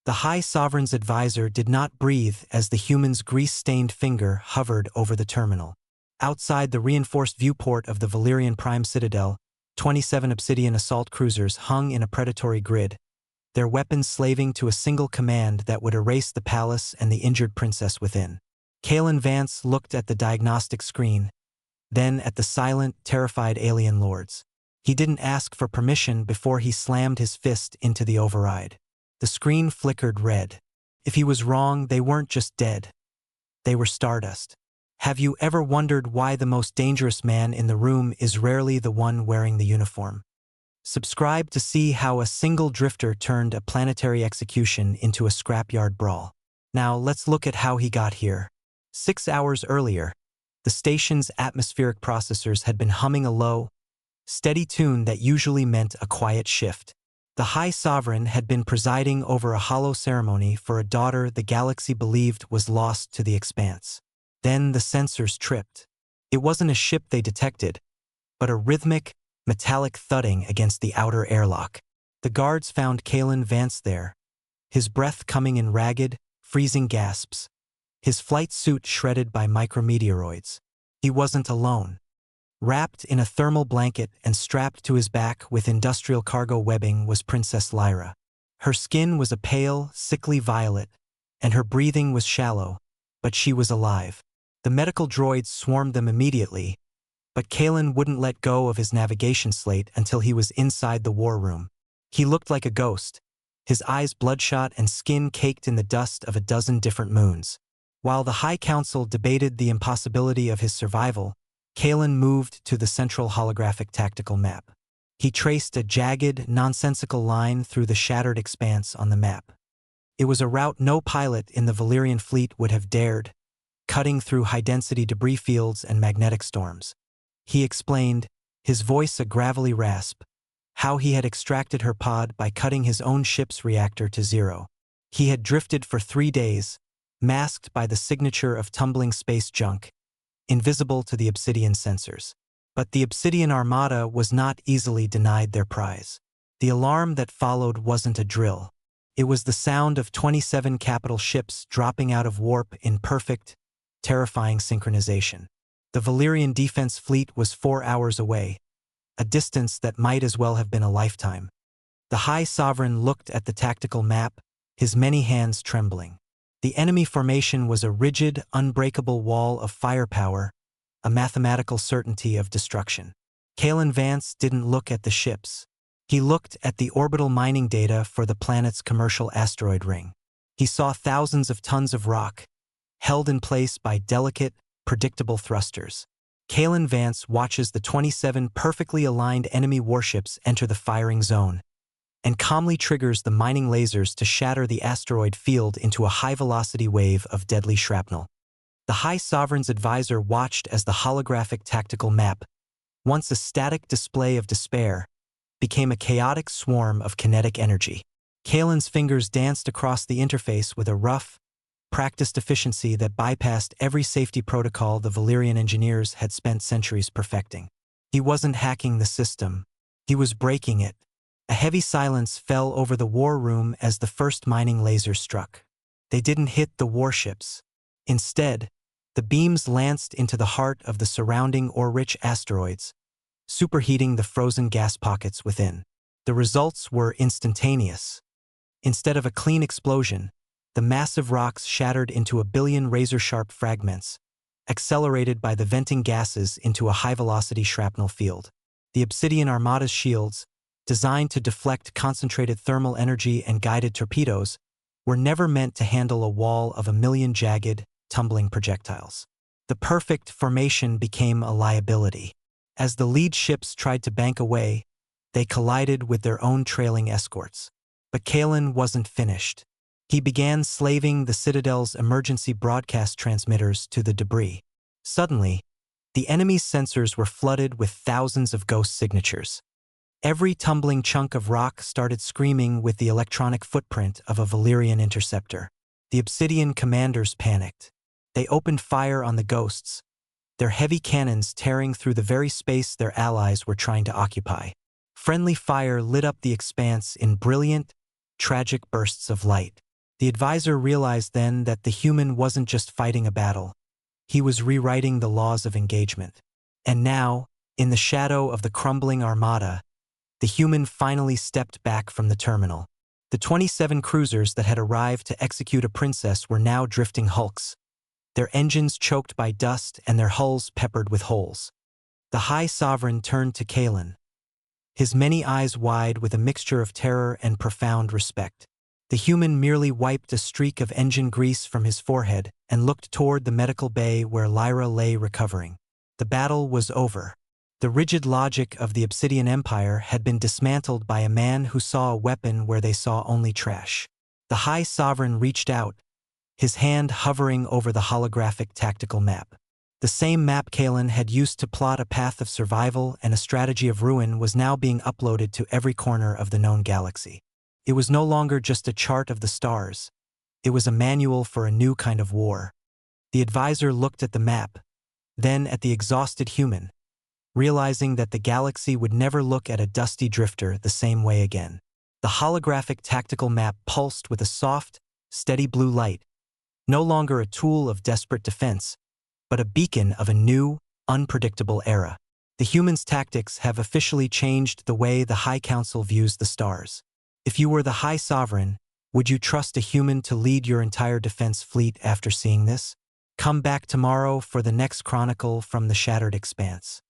The High Sovereign's advisor did not breathe as the human's grease-stained finger hovered over the terminal. Outside the reinforced viewport of the Valyrian Prime Citadel, 27 Obsidian assault cruisers hung in a predatory grid, their weapons slaving to a single command that would erase the palace and the injured princess within. Kalen Vance looked at the diagnostic screen, then at the silent, terrified alien lords. He didn't ask for permission before he slammed his fist into the override. The screen flickered red. If he was wrong, they weren't just dead. They were stardust. Have you ever wondered why the most dangerous man in the room is rarely the one wearing the uniform? Subscribe to see how a single drifter turned a planetary execution into a scrapyard brawl. Now let's look at how he got here. 6 hours earlier, the station's atmospheric processors had been humming a low, steady tune that usually meant a quiet shift. The High Sovereign had been presiding over a hollow ceremony for a daughter the galaxy believed was lost to the expanse. Then the sensors tripped. It wasn't a ship they detected, but a rhythmic, metallic thudding against the outer airlock. The guards found Kalen Vance there, his breath coming in ragged, freezing gasps, his flight suit shredded by micrometeoroids. He wasn't alone. Wrapped in a thermal blanket and strapped to his back with industrial cargo webbing was Princess Lyra. Her skin was a pale, sickly violet, and her breathing was shallow, but she was alive. The medical droids swarmed them immediately, but Kalen wouldn't let go of his navigation slate until he was inside the war room. He looked like a ghost, his eyes bloodshot and skin caked in the dust of a dozen different moons. While the High Council debated the impossibility of his survival, Kalen moved to the central holographic tactical map. He traced a jagged, nonsensical line through the shattered expanse on the map. It was a route no pilot in the Valyrian fleet would have dared, cutting through high-density debris fields and magnetic storms. He explained, his voice a gravelly rasp, how he had extracted her pod by cutting his own ship's reactor to zero. He had drifted for 3 days, masked by the signature of tumbling space junk, invisible to the Obsidian sensors. But the Obsidian Armada was not easily denied their prize. The alarm that followed wasn't a drill. It was the sound of 27 capital ships dropping out of warp in perfect, terrifying synchronization. The Valyrian defense fleet was 4 hours away, a distance that might as well have been a lifetime. The High Sovereign looked at the tactical map, his many hands trembling. The enemy formation was a rigid, unbreakable wall of firepower, a mathematical certainty of destruction. Kalen Vance didn't look at the ships. He looked at the orbital mining data for the planet's commercial asteroid ring. He saw thousands of tons of rock, held in place by delicate, predictable thrusters. Kalen Vance watches the 27 perfectly aligned enemy warships enter the firing zone, and calmly triggers the mining lasers to shatter the asteroid field into a high-velocity wave of deadly shrapnel. The High Sovereign's advisor watched as the holographic tactical map, once a static display of despair, became a chaotic swarm of kinetic energy. Kalen's fingers danced across the interface with a rough, practiced efficiency that bypassed every safety protocol the Valyrian engineers had spent centuries perfecting. He wasn't hacking the system. He was breaking it. A heavy silence fell over the war room as the first mining lasers struck. They didn't hit the warships. Instead, the beams lanced into the heart of the surrounding ore-rich asteroids, superheating the frozen gas pockets within. The results were instantaneous. Instead of a clean explosion, the massive rocks shattered into a billion razor-sharp fragments, accelerated by the venting gases into a high-velocity shrapnel field. The Obsidian Armada's shields, designed to deflect concentrated thermal energy and guided torpedoes, were never meant to handle a wall of a million jagged, tumbling projectiles. The perfect formation became a liability. As the lead ships tried to bank away, they collided with their own trailing escorts. But Kalen wasn't finished. He began slaving the Citadel's emergency broadcast transmitters to the debris. Suddenly, the enemy's sensors were flooded with thousands of ghost signatures. Every tumbling chunk of rock started screaming with the electronic footprint of a Valyrian interceptor. The Obsidian commanders panicked. They opened fire on the ghosts, their heavy cannons tearing through the very space their allies were trying to occupy. Friendly fire lit up the expanse in brilliant, tragic bursts of light. The advisor realized then that the human wasn't just fighting a battle. He was rewriting the laws of engagement. And now, in the shadow of the crumbling Armada, the human finally stepped back from the terminal. The 27 cruisers that had arrived to execute a princess were now drifting hulks, their engines choked by dust and their hulls peppered with holes. The High Sovereign turned to Kalen, his many eyes wide with a mixture of terror and profound respect. The human merely wiped a streak of engine grease from his forehead and looked toward the medical bay where Lyra lay recovering. The battle was over. The rigid logic of the Obsidian Empire had been dismantled by a man who saw a weapon where they saw only trash. The High Sovereign reached out, his hand hovering over the holographic tactical map. The same map Kalen had used to plot a path of survival and a strategy of ruin was now being uploaded to every corner of the known galaxy. It was no longer just a chart of the stars. It was a manual for a new kind of war. The advisor looked at the map, then at the exhausted human, realizing that the galaxy would never look at a dusty drifter the same way again. The holographic tactical map pulsed with a soft, steady blue light, no longer a tool of desperate defense, but a beacon of a new, unpredictable era. The humans' tactics have officially changed the way the High Council views the stars. If you were the High Sovereign, would you trust a human to lead your entire defense fleet after seeing this? Come back tomorrow for the next chronicle from the Shattered Expanse.